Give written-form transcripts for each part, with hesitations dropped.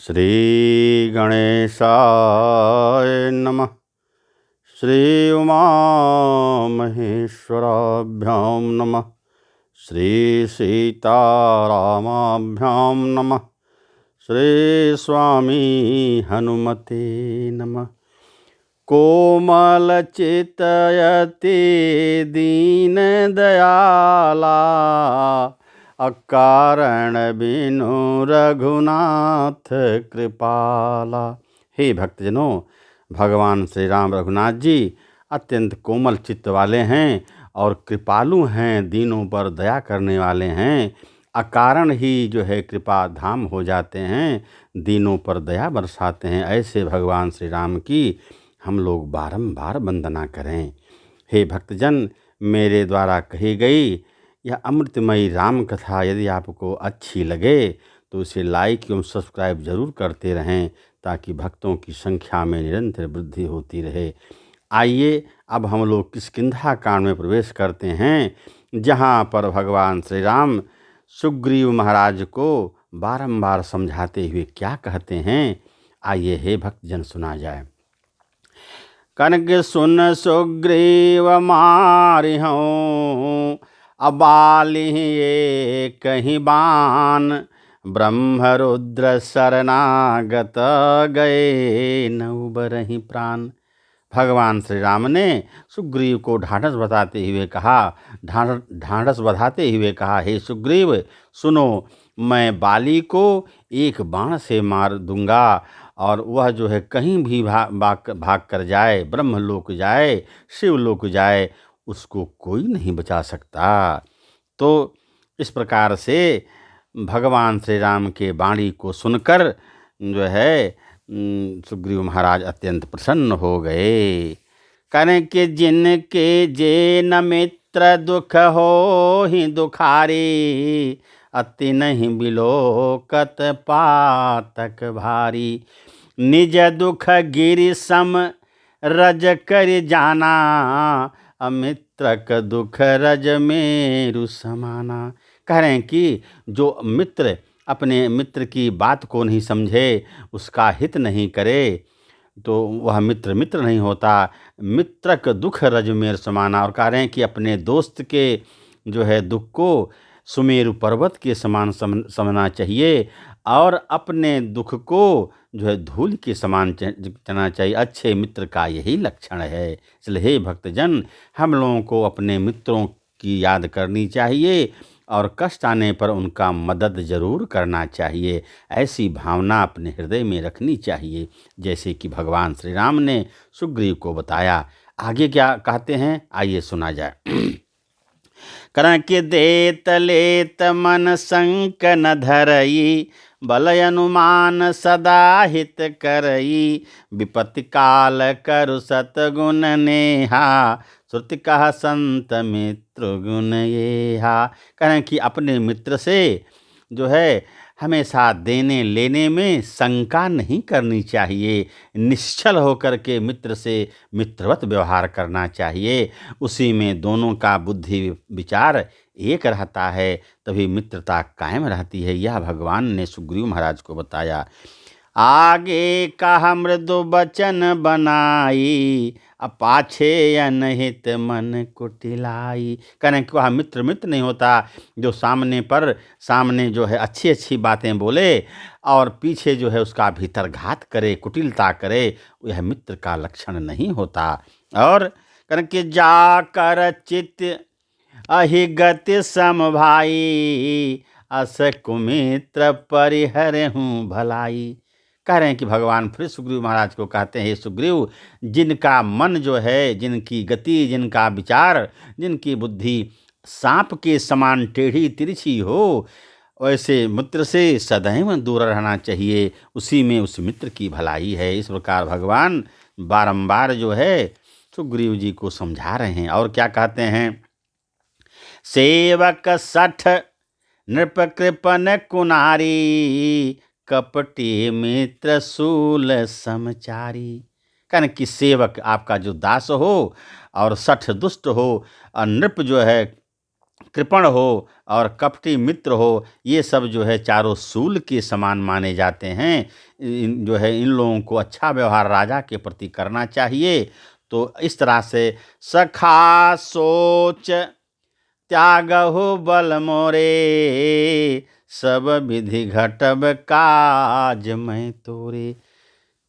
श्री गणेशाय नमः। श्री उमा महेश्वराभ्यां नमः। श्री सीतारामाभ्यां नमः। श्री स्वामी हनुमते नमः। कोमलचितयते दीन दयाला, अकारण बिनु रघुनाथ कृपाला। हे भक्तजनों, भगवान श्री राम रघुनाथ जी अत्यंत कोमल चित्त वाले हैं और कृपालु हैं, दीनों पर दया करने वाले हैं। अकारण ही जो है कृपा धाम हो जाते हैं, दीनों पर दया बरसाते हैं। ऐसे भगवान श्री राम की हम लोग बारंबार वंदना करें। हे भक्तजन, मेरे द्वारा कही गई यह अमृतमयी राम कथा यदि आपको अच्छी लगे तो इसे लाइक एवं सब्सक्राइब जरूर करते रहें, ताकि भक्तों की संख्या में निरंतर वृद्धि होती रहे। आइए अब हम लोग किष्किंधा कांड में प्रवेश करते हैं, जहाँ पर भगवान श्री राम सुग्रीव महाराज को बारंबार समझाते हुए क्या कहते हैं, आइए हे भक्तजन सुना जाए। कनक सुन सुग्रीव मारिहूँ, अबालिए कहीं बान, ब्रह्म रुद्र शरणागत गए न उबरहि प्राण। भगवान श्री राम ने सुग्रीव को ढाढ़स बधाते हुए कहा, हे सुग्रीव सुनो, मैं बाली को एक बाण से मार दूंगा और वह जो है कहीं भी भाग कर जाए, ब्रह्मलोक जाए, शिवलोक जाए, उसको कोई नहीं बचा सकता। तो इस प्रकार से भगवान श्री राम के वाणी को सुनकर जो है सुग्रीव महाराज अत्यंत प्रसन्न हो गए। करें कि जिनके जे न मित्र दुख हो ही दुखारी, अति नहीं बिलोकत पातक भारी। निज दुख गिरि सम रज कर जाना, अमित्रक दुख रज मेरु समाना। कह रहे हैं कि जो मित्र अपने मित्र की बात को नहीं समझे, उसका हित नहीं करे, तो वह मित्र नहीं होता। मित्रक दुख रज मेरु समाना। और कह रहे हैं कि अपने दोस्त के जो है दुख को सुमेरु पर्वत के समान समझना चाहिए और अपने दुख को जो है धूल के समान चलना चाहिए। अच्छे मित्र का यही लक्षण है। इसलिए हे भक्तजन, हम लोगों को अपने मित्रों की याद करनी चाहिए और कष्ट आने पर उनका मदद जरूर करना चाहिए। ऐसी भावना अपने हृदय में रखनी चाहिए, जैसे कि भगवान श्री राम ने सुग्रीव को बताया। आगे क्या कहते हैं, आइए सुना जाए। करं कि देत लेत मन संक न धरई, बलय अनुमान सदा हित करई। विपत्ति काल करु सतगुण नेहा, श्रुति कहा संत मित्र गुण येहा। कहें कि अपने मित्र से जो है हमेशा देने लेने में शंका नहीं करनी चाहिए। निश्चल होकर के मित्र से मित्रवत व्यवहार करना चाहिए। उसी में दोनों का बुद्धि विचार एक रहता है, तभी मित्रता कायम रहती है। यह भगवान ने सुग्रीव महाराज को बताया। आगे कहा मृदु बचन बनाई, पाछे अनहित मन कुटिलाई। करें कि वह मित्र नहीं होता जो सामने जो है अच्छी अच्छी बातें बोले और पीछे जो है उसका भीतर घात करे, कुटिलता करे, यह मित्र का लक्षण नहीं होता। और करें कि जाकर चित्त अहिगति सम भाई, अस कुमित्र परिहर हूँ भलाई। कह रहे हैं कि भगवान फिर सुग्रीव महाराज को कहते हैं, हे सुग्रीव, जिनका मन जो है, जिनकी गति, जिनका विचार, जिनकी बुद्धि सांप के समान टेढ़ी तिरछी हो, वैसे मित्र से सदैव दूर रहना चाहिए। उसी में उस मित्र की भलाई है। इस प्रकार भगवान बारंबार जो है सुग्रीव जी को समझा रहे हैं। और क्या कहते हैं, सेवक सठ नृप कृपन कुनारी, कपटी मित्र सूल समचारी। कहने कि सेवक आपका जो दास हो और सठ दुष्ट हो, और नृप जो है कृपण हो और कपटी मित्र हो, ये सब जो है चारों सूल के समान माने जाते हैं। जो है इन लोगों को अच्छा व्यवहार राजा के प्रति करना चाहिए। तो इस तरह से सखा सोच त्यागहु बल मोरे, सब विधि घटब काज मैं तोरे।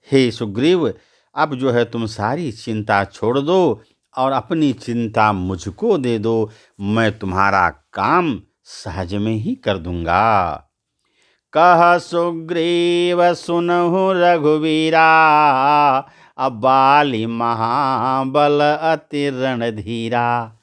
हे सुग्रीव, अब जो है तुम सारी चिंता छोड़ दो और अपनी चिंता मुझको दे दो, मैं तुम्हारा काम सहज में ही कर दूंगा। कह सुग्रीव सुनहु रघुवीरा, अब बाली महाबल अति रणधीरा।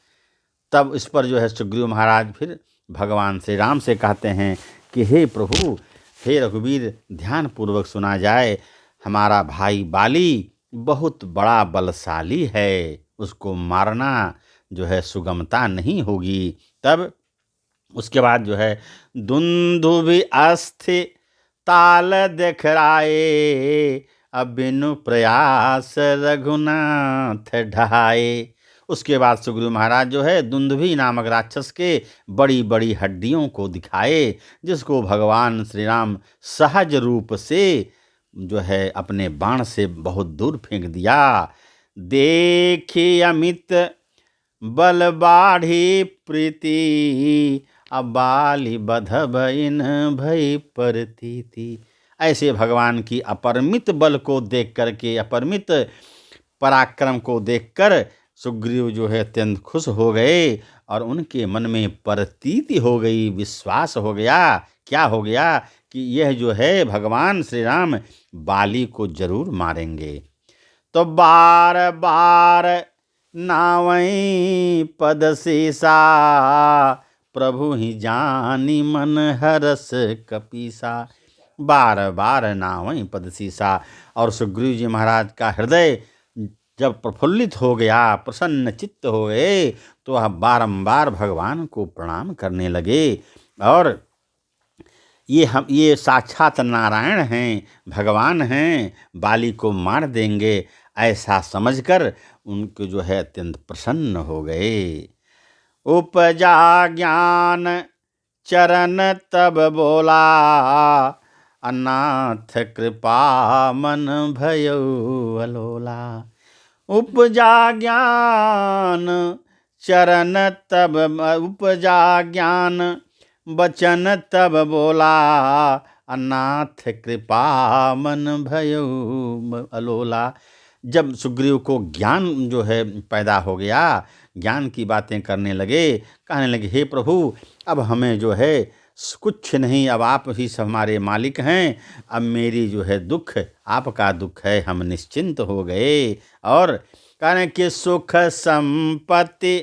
तब इस पर जो है सुग्रीव महाराज फिर भगवान श्री राम से कहते हैं कि हे प्रभु, हे रघुवीर, ध्यान पूर्वक सुना जाए। हमारा भाई बाली बहुत बड़ा बलशाली है, उसको मारना जो है सुगमता नहीं होगी। तब उसके बाद जो है दुंदुभि अस्थि ताल दिखराए, अब बिनु प्रयास रघुनाथ ढहाए। उसके बाद सुग्रीव महाराज जो है दुंदुभि नामक राक्षस के बड़ी बड़ी हड्डियों को दिखाए, जिसको भगवान श्री राम सहज रूप से जो है अपने बाण से बहुत दूर फेंक दिया। देखी अमित बल बाढ़ी प्रीति, अब बाली बधब इन भई परतीति। ऐसे भगवान की अपरिमित बल को देख करके, अपरिमित पराक्रम को देखकर सुग्रीव जो है अत्यंत खुश हो गए और उनके मन में प्रतीति हो गई, विश्वास हो गया। क्या हो गया कि यह जो है भगवान श्री राम बाली को जरूर मारेंगे। तो बार बार नावई पद सीसा, प्रभु ही जानी मन हरस कपीसा। बार बार नावई पद सीसा, और सुग्रीव जी महाराज का हृदय जब प्रफुल्लित हो गया, प्रसन्न चित्त हो गए, तो वह बारंबार भगवान को प्रणाम करने लगे। और ये साक्षात नारायण हैं, भगवान हैं, बाली को मार देंगे, ऐसा समझकर उनको जो है अत्यंत प्रसन्न हो गए। उपजा ज्ञान चरण तब बोला, अनाथ कृपा मन भयो अलोला। उपजा ज्ञान चरण तब, उपजा ज्ञान बचन तब बोला, अनाथ कृपा मन भयो अलोला। जब सुग्रीव को ज्ञान जो है पैदा हो गया, ज्ञान की बातें करने लगे, कहने लगे हे प्रभु, अब हमें जो है कुछ नहीं, अब आप ही सब हमारे मालिक हैं, अब मेरी जो है दुख आपका दुख है, हम निश्चिंत हो गए। और कहने कि सुख संपत्ति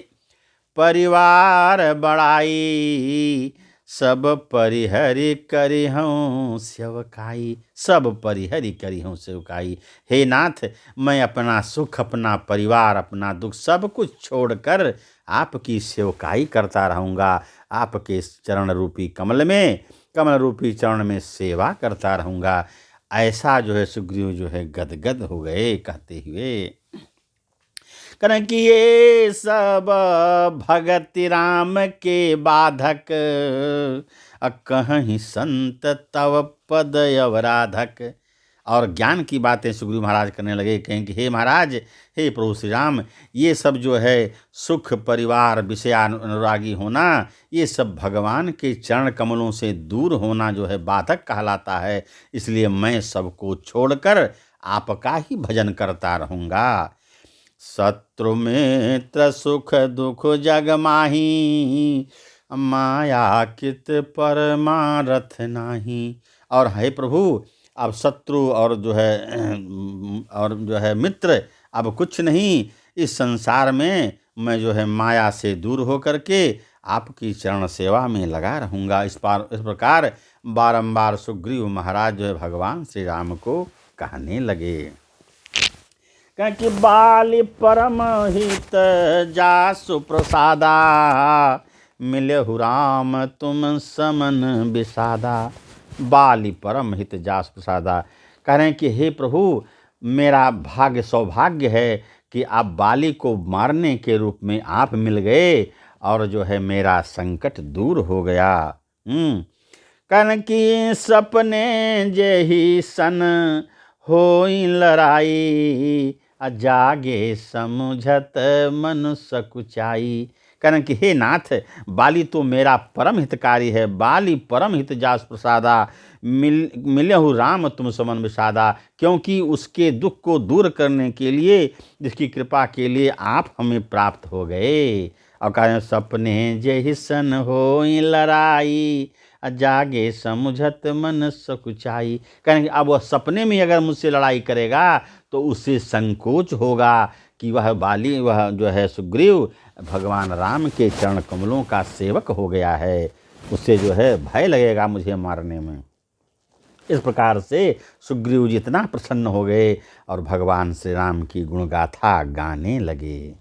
परिवार बड़ाई, सब परिहरि करिहूँ सेवकाई। सब परिहरि करिहूँ सेवकाई। हे नाथ, मैं अपना सुख, अपना परिवार, अपना दुख सब कुछ छोड़कर आपकी सेवकाई करता रहूँगा, आपके चरण रूपी कमल में, कमल रूपी चरण में सेवा करता रहूँगा। ऐसा जो है सुग्रीव जो है गदगद हो गए कहते हुए। करें कि ये सब भगति राम के बाधक, कहीं संत तव पद अवराधक। और ज्ञान की बातें सुग्रीव महाराज करने लगे, कहें कि हे महाराज, हे प्रभु श्री राम, ये सब जो है सुख, परिवार, विषयानुरागी होना, ये सब भगवान के चरण कमलों से दूर होना जो है बाधक कहलाता है। इसलिए मैं सबको छोड़कर आपका ही भजन करता रहूँगा। शत्रु मित्र सुख दुख जग माही, माया कित परमारथ नाही। और हे प्रभु, अब शत्रु और जो है मित्र अब कुछ नहीं, इस संसार में मैं जो है माया से दूर होकर के आपकी चरण सेवा में लगा रहूँगा। इस प्रकार बारंबार सुग्रीव महाराज जो है भगवान श्री राम को कहने लगे। कि बाली परम हित जासु प्रसादा, मिलहु राम तुम समन विषादा। बाली परम हित जासु प्रसादा, कह रहे हैं कि हे प्रभु, मेरा भाग्य, सौभाग्य है कि आप बाली को मारने के रूप में आप मिल गए, और जो है मेरा संकट दूर हो गया। कन की सपने जेहि सन होई लड़ाई, जागे समुझत मन सकुचाई। कारण कि हे नाथ, बाली तो मेरा परम हितकारी है। बाली परम हित जास प्रसादा, मिलहु राम तुम समन विषादा। क्योंकि उसके दुख को दूर करने के लिए, जिसकी कृपा के लिए आप हमें प्राप्त हो गए। और कहा सपने जेहि सन होई लड़ाई, जागे समुझत मन सकुचाई। कहेंगे अब वह सपने में अगर मुझसे लड़ाई करेगा तो उससे संकोच होगा कि वह बाली, वह जो है सुग्रीव भगवान राम के चरण कमलों का सेवक हो गया है, उससे जो है भय लगेगा मुझे मारने में। इस प्रकार से सुग्रीव जी इतना प्रसन्न हो गए और भगवान श्री राम की गुणगाथा गाने लगे।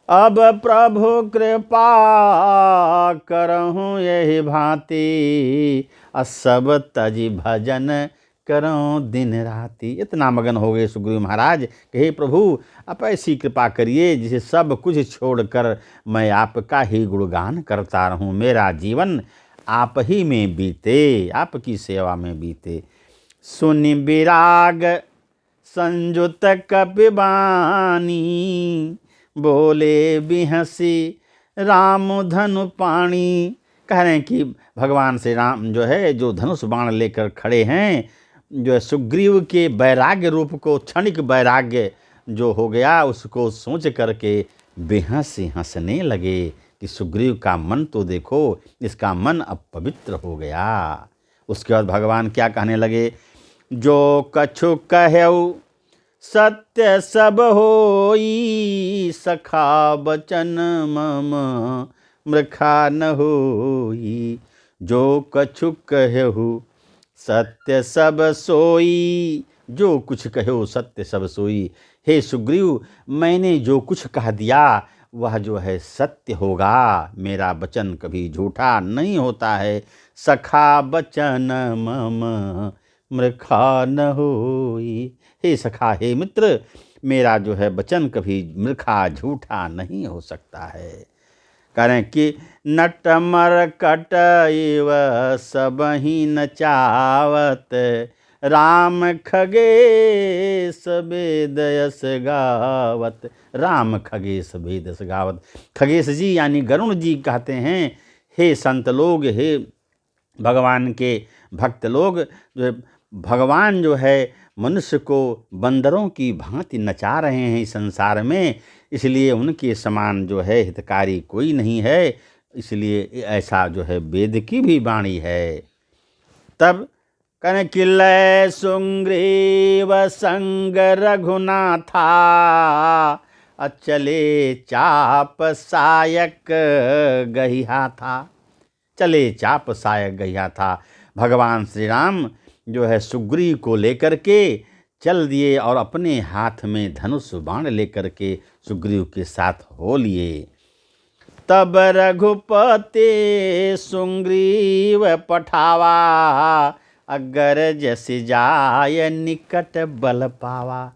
अब प्रभु कृपा करहूँ यही भांति, सब तजी भजन करूँ दिन राति। इतना मगन हो गए सुग्रीव महाराज कि हे प्रभु, आप ऐसी कृपा करिए जिसे सब कुछ छोड़कर मैं आपका ही गुणगान करता रहूँ। मेरा जीवन आप ही में बीते, आपकी सेवा में बीते। सुनि विराग संजुत कपिबानी, बोले बिहसी राम धनु पाणी। कह रहे हैं कि भगवान श्री राम जो है, जो धनुष बाण लेकर खड़े हैं, जो है सुग्रीव के वैराग्य रूप को, क्षणिक वैराग्य जो हो गया, उसको सोच करके बेहंसी हंसने लगे कि सुग्रीव का मन तो देखो, इसका मन अब पवित्र हो गया। उसके बाद भगवान क्या कहने लगे, जो कछु कहऊ सत्य सब होई, सखा बचन मम मृखा न होई। जो कछु कहु सत्य सब सोई, जो कुछ कहो सत्य सब सोई। हे सुग्रीव, मैंने जो कुछ कह दिया वह जो है सत्य होगा, मेरा वचन कभी झूठा नहीं होता है। सखा बचन मम मृखा न होई। हे सखा, हे मित्र, मेरा जो है वचन कभी मृखा झूठा नहीं हो सकता है। करें कि नट मरकट इव सबहि नचावत, राम खगेश वेद यस गावत। राम खगेश वेद यस गावत। खगेश जी यानी गरुण जी कहते हैं, हे संत लोग, हे भगवान के भक्त लोग, जो भगवान जो है मनुष्य को बंदरों की भांति नचा रहे हैं इस संसार में, इसलिए उनके समान जो है हितकारी कोई नहीं है। इसलिए ऐसा जो है वेद की भी वाणी है। तब कन किलय सुग्रीव संग रघुनाथा, चले चाप सायक गहिया था। चले चाप सायक गहिया था। भगवान श्री राम जो है सुग्रीव को लेकर के चल दिए और अपने हाथ में धनुष बाण लेकर के सुग्रीव के साथ हो लिए। तब रघुपति सुग्रीव पठावा, गरजस जाय निकट बल पावा।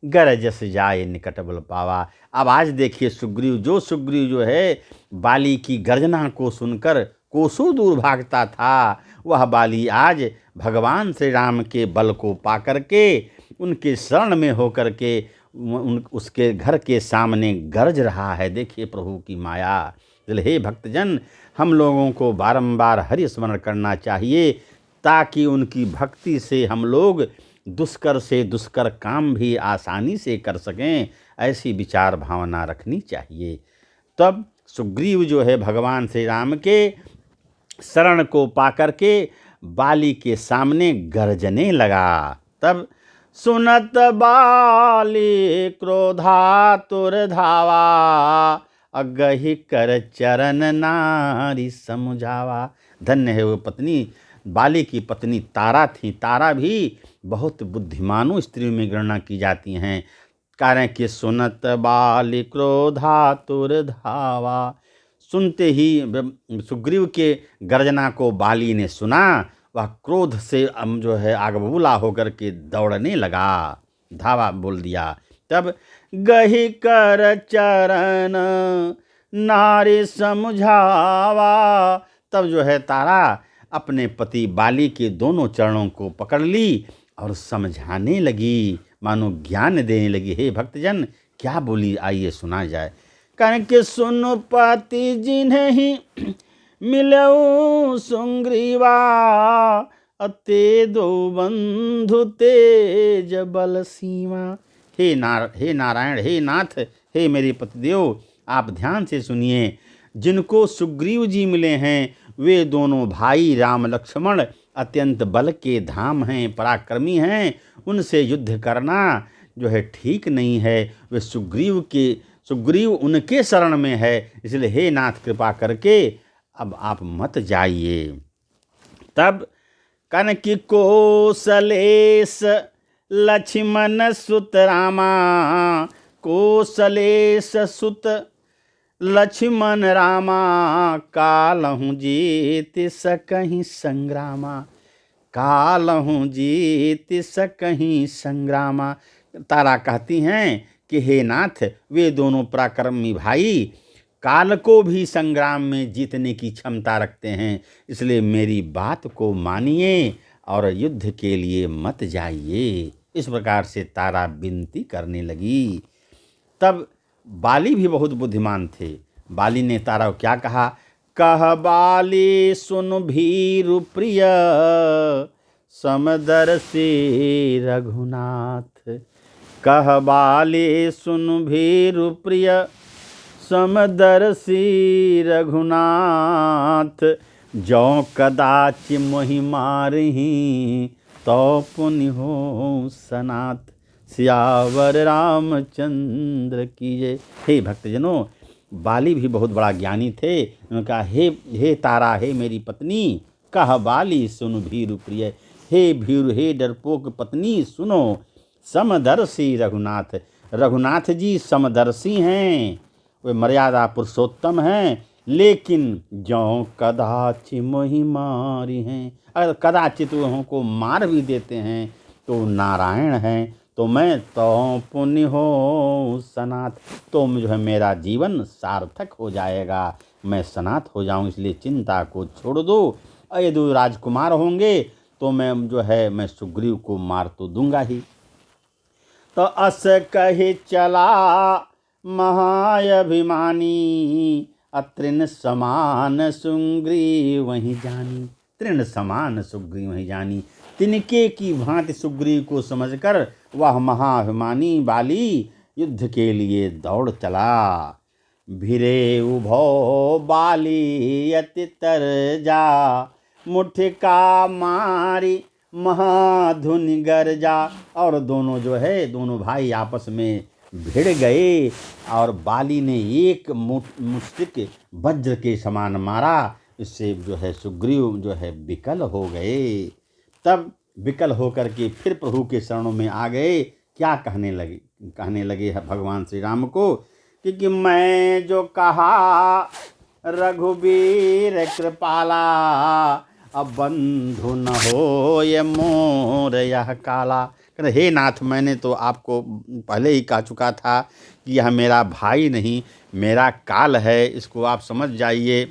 गरजस जाय निकट बल पावा। अब आज देखिए सुग्रीव जो है बाली की गर्जना को सुनकर कोसों दूर भागता था, वह बाली आज भगवान श्री राम के बल को पाकर के उनके शरण में होकर के उसके घर के सामने गरज रहा है। देखिए प्रभु की माया। हे भक्तजन, हम लोगों को बारंबार हरि स्मरण करना चाहिए, ताकि उनकी भक्ति से हम लोग दुष्कर से दुष्कर काम भी आसानी से कर सकें। ऐसी विचार भावना रखनी चाहिए। तब सुग्रीव जो है भगवान श्री राम के शरण को पाकर के बाली के सामने गरजने लगा। तब सुनत बाली क्रोधातुर धावा, अगहि कर चरण नारी समुझावा। धन्य है वो पत्नी, बाली की पत्नी तारा थी। तारा भी बहुत बुद्धिमानों स्त्रियों में गणना की जाती हैं। कारण कि सुनत बाली क्रोधातुर धावा। सुनते ही सुग्रीव के गर्जना को बाली ने सुना, वह क्रोध से जो है आग बबूला होकर के दौड़ने लगा, धावा बोल दिया। तब गहि कर चरण नारी समझावा। तब जो है तारा अपने पति बाली के दोनों चरणों को पकड़ ली और समझाने लगी, मानो ज्ञान देने लगी। हे भक्तजन, क्या बोली, आइए सुना जाए। कन के सुन पति जिन्हें ही मिलऊ सुग्रीवा, अते दो बंधु तेज बल सीमा। हे नारायण, हे नाथ, हे मेरे पतिदेव, आप ध्यान से सुनिए। जिनको सुग्रीव जी मिले हैं वे दोनों भाई राम लक्ष्मण अत्यंत बल के धाम हैं, पराक्रमी हैं। उनसे युद्ध करना जो है ठीक नहीं है। वे सुग्रीव उनके शरण में है। इसलिए हे नाथ, कृपा करके अब आप मत जाइए। तब कनक कौशलेश लक्ष्मण सुत रामा, कौशलेश सुत लक्ष्मण रामा, कालहु जीत सकहि संग्रामा, कालहु जीत सकहि संग्रामा। तारा कहती हैं कि हे नाथ, वे दोनों पराक्रमी भाई काल को भी संग्राम में जीतने की क्षमता रखते हैं। इसलिए मेरी बात को मानिए और युद्ध के लिए मत जाइए। इस प्रकार से तारा विनती करने लगी। तब बाली भी बहुत बुद्धिमान थे। बाली ने तारा को क्या कहा? कह बाली सुन भीरु प्रिय, समदर्शी रघुनाथ। कह बाली सुन भीरु प्रिय, समदर्शी रघुनाथ। जौ कदाचि मोहि मारही, तो पुनि हो सनाथ। सियावर रामचंद्र की जय। हे भक्तजनों, बाली भी बहुत बड़ा ज्ञानी थे। उन्होंने कहा, हे तारा, हे मेरी पत्नी, कह बाली सुन भीरु प्रिय। हे भीरु, हे डरपोक पत्नी, सुनो। समदर्शी रघुनाथ, रघुनाथ जी समदर्शी हैं, वे मर्यादा पुरुषोत्तम हैं। लेकिन जो कदाचित मोहि मारी हैं, अगर कदाचित उनको मार भी देते हैं तो नारायण हैं। तो मैं तो पुण्य हो सनाथ, तो जो है मेरा जीवन सार्थक हो जाएगा, मैं सनाथ हो जाऊं। इसलिए चिंता को छोड़ दो। यदि राजकुमार होंगे तो मैं सुग्रीव को मार तो दूंगा ही। तो अस कहे चला महाअभिमानी, अतृण समान सुग्रीव वहीं जानी। तृण समान सुग्रीव वहीं जानी। तिनके की भांति सुग्रीव को समझकर वह महाअभिमानी बाली युद्ध के लिए दौड़ चला। भिरे उभो बाली अति तरजा, मुठका मारी महाधुनि गरजा। और दोनों भाई आपस में भिड़ गए और बाली ने एक मुष्टिक वज्र के समान मारा। इससे सुग्रीव विकल हो गए। तब विकल होकर के फिर प्रभु के शरणों में आ गए। क्या कहने लगे भगवान श्री राम को कि मैं जो कहा रघुबीर कृपाला, अब बंधु न हो ये मोर यह काला। हे नाथ, मैंने तो आपको पहले ही कह चुका था कि यह मेरा भाई नहीं, मेरा काल है, इसको आप समझ जाइए।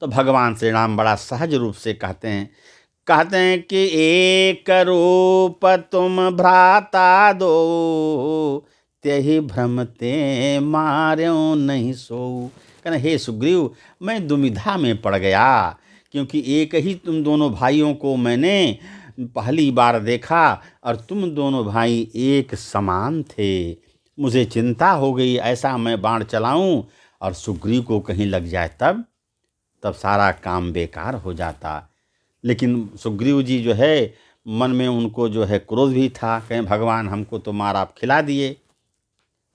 तो भगवान श्री राम बड़ा सहज रूप से कहते हैं कि एक रूप तुम भ्राता दो, त्यहि भ्रमते मार्यों नहीं सोऊ। कहना, हे सुग्रीव, मैं दुविधा में पड़ गया, क्योंकि एक ही तुम दोनों भाइयों को मैंने पहली बार देखा और तुम दोनों भाई एक समान थे। मुझे चिंता हो गई, ऐसा मैं बाण चलाऊं और सुग्रीव को कहीं लग जाए, तब सारा काम बेकार हो जाता। लेकिन सुग्रीव जी मन में उनको क्रोध भी था। कहें, भगवान हमको तो मार आप खिला दिए,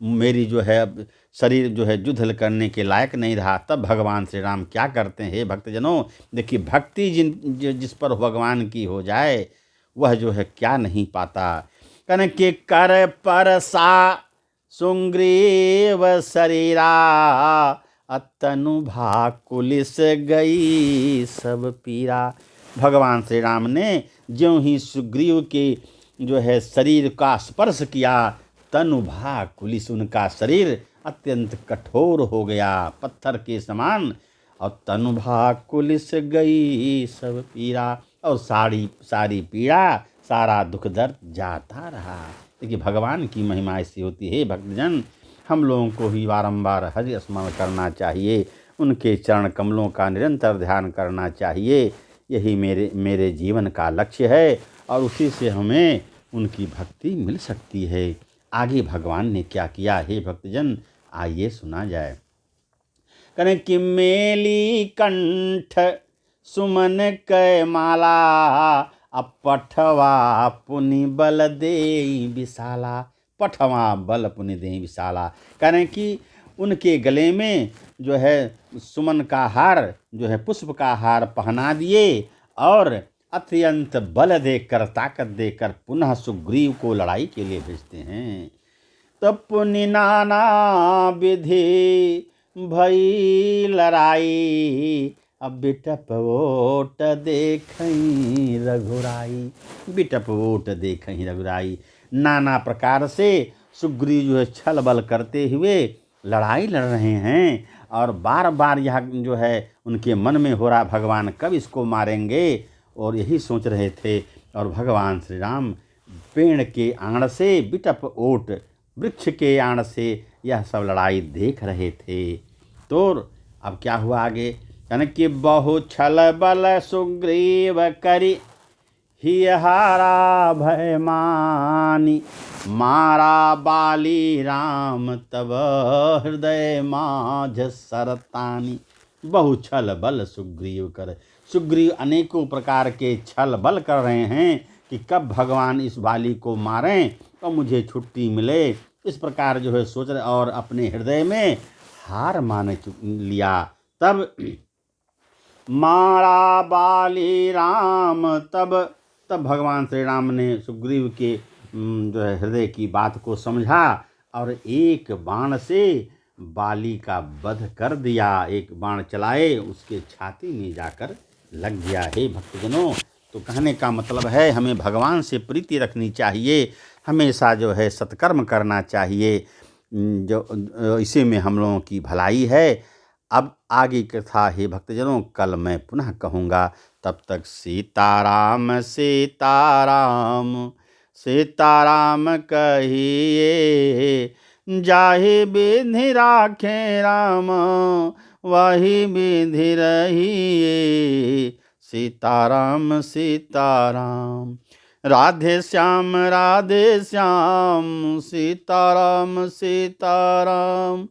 मेरी अब शरीर युद्ध करने के लायक नहीं रहा। तब भगवान श्री राम क्या करते हैं? हे भक्तजनों, देखिए, भक्ति जिस पर भगवान की हो जाए वह क्या नहीं पाता। कन के कर पर सा सुग्रीव शरीरा, अतनु भाकुलिस गई सब पीरा। भगवान श्री राम ने ज्यों ही सुग्रीव के शरीर का स्पर्श किया, तनु भाकुलिस, उनका शरीर अत्यंत कठोर हो गया, पत्थर के समान। और तनुभा कुलिस गई सब पीड़ा, और सारी पीड़ा, सारा दुख दर्द जाता रहा। देखिए भगवान की महिमा ऐसी होती है भक्तजन, हम लोगों को ही बारंबार हरि स्मरण करना चाहिए, उनके चरण कमलों का निरंतर ध्यान करना चाहिए। यही मेरे जीवन का लक्ष्य है, और उसी से हमें उनकी भक्ति मिल सकती है। आगे भगवान ने क्या किया हे भक्तजन, आइए सुना जाए। कने कि मेली कंठ सुमन कै माला, अब पठवा पुनि बल दे विशाला। पठवा बल पुनि दे विशाला, करें कि उनके गले में जो है सुमन का हार, जो है पुष्प का हार पहना दिए, और अत्यंत बल देकर, ताकत देकर पुनः सुग्रीव को लड़ाई के लिए भेजते हैं। तब पुनि नाना विधि भई लड़ाई, अब बिटप ओट देखई रघुराई। बिटप ओट देखई रघुराई, नाना प्रकार से सुग्रीव जो है छल बल करते हुए लड़ाई लड़ रहे हैं, और बार बार यह जो है उनके मन में हो रहा, भगवान कब इसको मारेंगे, और यही सोच रहे थे। और भगवान श्री राम पेड़ के आड़ से, बिटप ओट वृक्ष के आड़ से यह सब लड़ाई देख रहे थे। तो अब क्या हुआ आगे, यानी कि बहु छल बल सुग्रीव करी, हिहारा भय मानी, मारा बाली राम तब हृदय माझ सरतानी। बहु छल बल सुग्रीव कर, सुग्रीव अनेकों प्रकार के छल बल कर रहे हैं कि कब भगवान इस बाली को मारें तो मुझे छुट्टी मिले, इस प्रकार जो है सोच रहे, और अपने हृदय में हार मान लिया। तब मारा बाली राम, तब भगवान श्री राम ने सुग्रीव के जो है हृदय की बात को समझा, और एक बाण से बाली का वध कर दिया। एक बाण चलाए, उसके छाती में जाकर लग गया। हे भक्तजनों, तो कहने का मतलब है हमें भगवान से प्रीति रखनी चाहिए, हमेशा जो है सत्कर्म करना चाहिए, जो इसी में हम लोगों की भलाई है। अब आगे कथा हे भक्तजनों कल मैं पुनः कहूँगा। तब तक सीताराम सीताराम सीताराम कहिए, जाहि विधि राखे राम वही विधि रहिए। सीताराम सीताराम, राधे श्याम सीताराम सीताराम।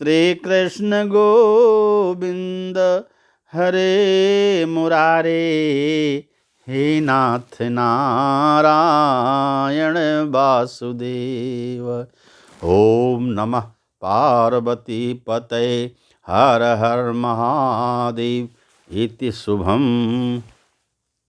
श्री कृष्ण गोविंद हरे मुरारे, हे नाथ नारायण वासुदेव। ओम नमः पार्वती पतये, हर हर महादेव। इति शुभम।